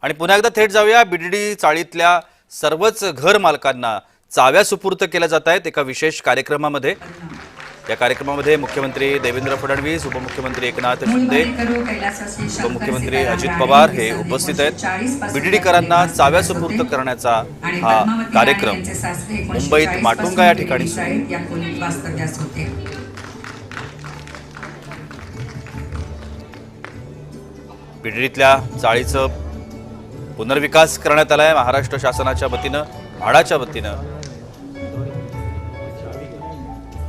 आणि पुन्हा एकदा थेट जाऊया बीडीडी चाळीतल्या सर्वच घर मालकांना चाव्या सुपूर्द केल्या जात आहेत एका विशेष कार्यक्रमामध्ये। या कार्यक्रमामध्ये मुख्यमंत्री देवेंद्र फडणवीस, उपमुख्यमंत्री एकनाथ शिंदे, उपमुख्यमंत्री अजित पवार हे उपस्थित आहेत। बीडीडीकरांना चाव्या सुपूर्द करण्याचा हा कार्यक्रम मुंबईत माटुंगा या ठिकाणी बीडीडीतल्या चाळीचं पुनर्विकास करण्यात आला आहे महाराष्ट्र शासनाच्या वतीनं, म्हाडाच्या वतीनं।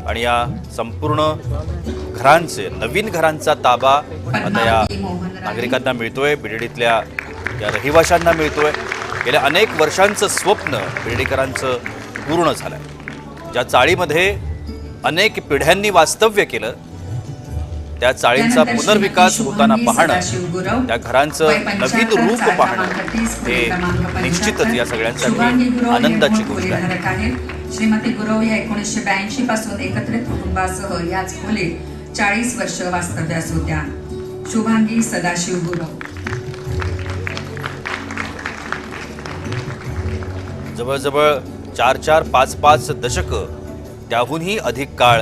आणि या संपूर्ण घरांचे नवीन घरांचा ताबा आता या नागरिकांना मिळतोय, बीडीडीतल्या या रहिवाशांना मिळतोय। गेल्या अनेक वर्षांचं स्वप्न बीडीडीकरांचं पूर्ण झालंय। ज्या चाळीमध्ये अनेक पिढ्यांनी वास्तव्य केलं त्या चाळींचा पुनर्विकास होताना पाहणं, त्या घरांचं नवीन रूप पाहणं हे निश्चितच या सगळ्यांसाठी आनंदाची गोष्ट आहे। श्रीमती गुरव या 1982 पासून एकत्रित कुटुंबासह याच खोलीत 40 वर्ष वास्तव्यास होत्या। शुभांगी सदाशिव गुरव जवळजवळ 4-4, 5-5 दशकं त्याहूनही अधिक काळ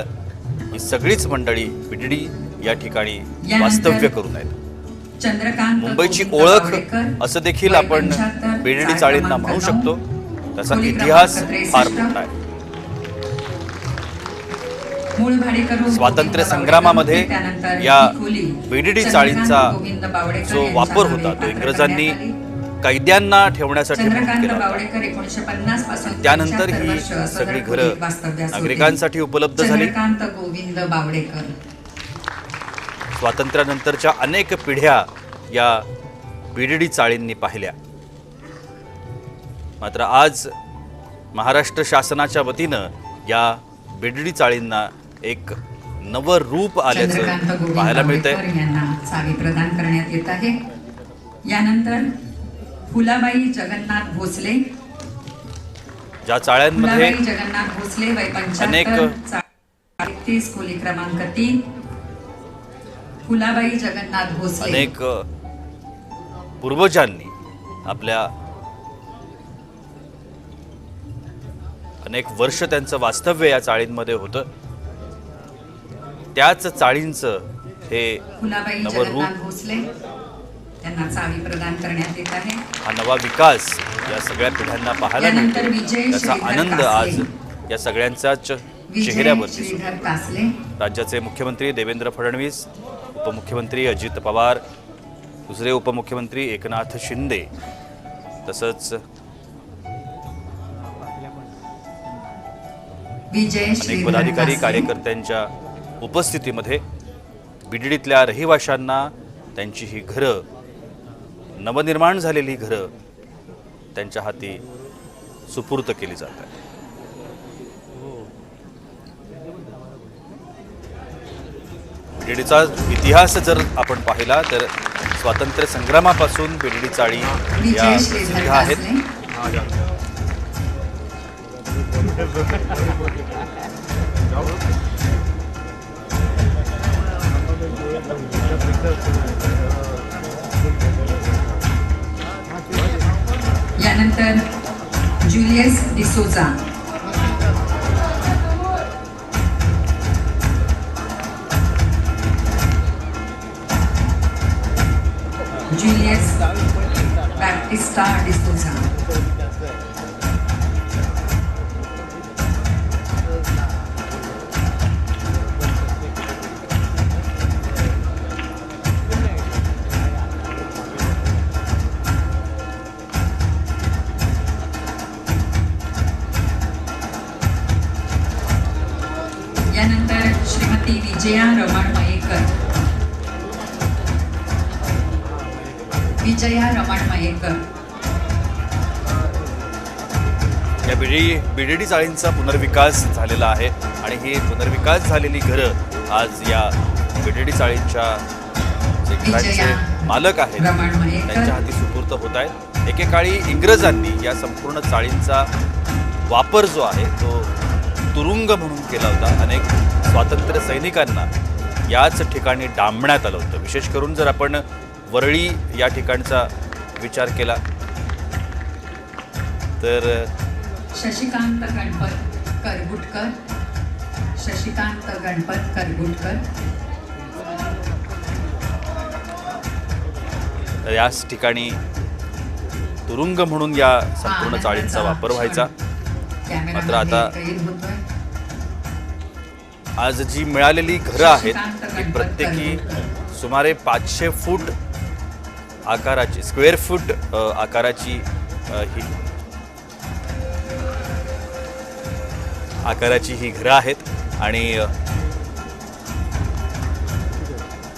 ही सगळीच मंडळी बीडीडी या ठिकाणी वास्तव्य करून आहेत। चंद्रकांत मुंबईची ओळख असं देखील आपण बीडीडी चाळींना म्हणू शकतो। त्याचा इतिहास फार मोठा आहे। स्वातंत्र्य संग्रामामध्ये या बीडीडी चाळींचा जो वापर होता तो इंग्रजांनी कैद्यांना ठेवण्यासाठी केला होता। त्यानंतर ही सगळी घरं नागरिकांसाठी उपलब्ध झाली। स्वातंत्र्यानंतरच्या अनेक पिढ्या या बीडीडी चाळींनी पाहिल्या। मात्र आज महाराष्ट्र शासनाच्या वतीनं या बीडीडी चाळींना एक नवं रूप आल्याचं पाहायला मिळतंय। चावी प्रदान करण्यात येत आहे। यानंतर फुलाबाई जगन्नाथ भोसले, ज्या चाळ्यांमध्ये जगन्नाथ भोसले वय 35, 31 खोली क्रमांक 3, फुलाबाई जगन्नाथ भोसले अनेक पूर्वजांनी आपल्या अनेक वर्ष त्यांचं वास्तव्य या चाळींमध्ये होतं। त्याच चाळींचं हे नवं रूप, भोसले त्यांना चावी प्रदान करण्यात येत आहे। हा नवा विकास या सगळ्या पिढ्यांना पाहायला मिळतो। त्याचा आनंद आज या सगळ्यांच्याच चेहऱ्यावर दिसतो। राज्याचे मुख्यमंत्री देवेंद्र फडणवीस, उपमुख्यमंत्री अजित पवार, दुसरे उपमुख्यमंत्री एकनाथ शिंदे, तसंच अनेक पदाधिकारी कार्यकर्त्यांच्या उपस्थितीमध्ये बीडीडीतल्या रहिवाशांना त्यांची ही घरं, नवनिर्माण झालेली घरं त्यांच्या हाती सुपूर्द केली जात आहेत। बीडीडीचा इतिहास जर आपण पाहिला तर स्वातंत्र्य संग्रामापासून बीडीडी चाळी या प्रसिद्ध आहेत। यानंतर जुलियस डिसोजा, जुलियस बॅप्टिस्टा डिसोजा, यानंतर श्रीमती विजया रमण मयेकर, विजया रमण मयेकर या बीडीडी चाळींचा पुनर्विकास झालेला आहे आणि ही पुनर्विकास झालेली घरं आज या बीडीडी चाळींच्या जे घरांचे मालक आहेत त्यांच्या हाती सुपूर्द होत आहेत। एकेकाळी इंग्रजांनी या संपूर्ण चाळींचा वापर जो आहे तो तुरुंग म्हणून केला होता। अनेक स्वातंत्र्य सैनिकांना याच ठिकाणी डांबण्यात आलं होतं। विशेष करून जर आपण वरळी या ठिकाणचा विचार केला तर शशिकांत गणपत करगुटकर, शशिकांत गणपत करगुटकर. तर याच ठिकाणी तुरुंग म्हणून या संपूर्ण चाळींचा वापर व्हायचा. मात्र आता आज जी मिळालेली घरं आहेत ती प्रत्येकी सुमारे 500 फूट आकाराची, स्क्वेअर फूट आकाराची ही घरं आहेत आणि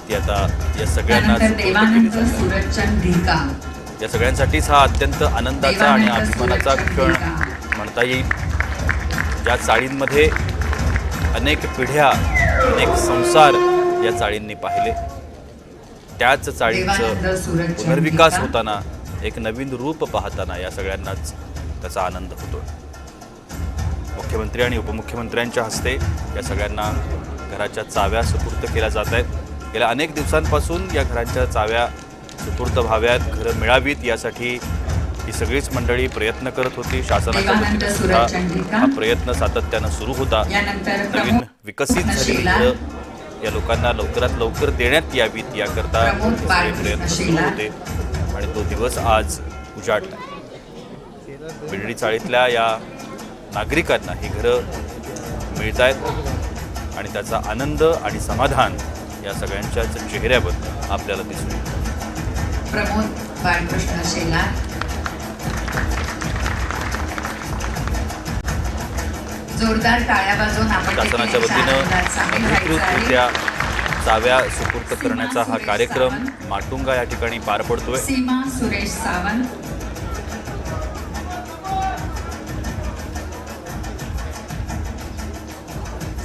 ती आता या सगळ्यांना देवानंद सूरजचंद ढिका, या सगळ्यांसाठीच हा अत्यंत आनंदाचा आणि अभिमानाचा क्षण म्हणता येईल. ज्या चाळींमध्ये अनेक पिढ्या, अनेक संसार या चाळींनी पाहिले, त्याच चाळींचं पुनर्विकास होताना, एक नवीन रूप पाहताना या सगळ्यांनाच त्याचा आनंद होतो. मुख्यमंत्री आणि उपमुख्यमंत्र्यांच्या हस्ते या सगळ्यांना घराच्या चाव्या सुपूर्द केल्या जात आहेत. गेल्या अनेक दिवसांपासून या घरांच्या चाव्या सुपूर्द व्हाव्यात, घरं मिळावीत यासाठी ही सगळीच मंडळी प्रयत्न करत होती. शासनाच्या वतीने सुद्धा हा प्रयत्न सातत्यानं सुरू होता. नवीन विकसित झालेली घरं या लोकांना लवकरात लवकर देण्यात यावीत याकरता सगळे प्रयत्न सुरू होते आणि तो दिवस आज उजाडला. बिडडी चाळीतल्या या नागरिकांना ही घरं मिळत आहेत आणि त्याचा आनंद आणि समाधान या सगळ्यांच्याच चेहऱ्यावर आपल्याला दिसून येतो. प्रमोद बाळकृष्ण शेलार, जोरदार टाळ्या वाजवून आपण शासनाच्या वतीनं अधिकृतरित्या चाव्या सुपूर्द करण्याचा हा कार्यक्रम माटुंगा या ठिकाणी पार पडतोय. सीमा सुरेश सावंत,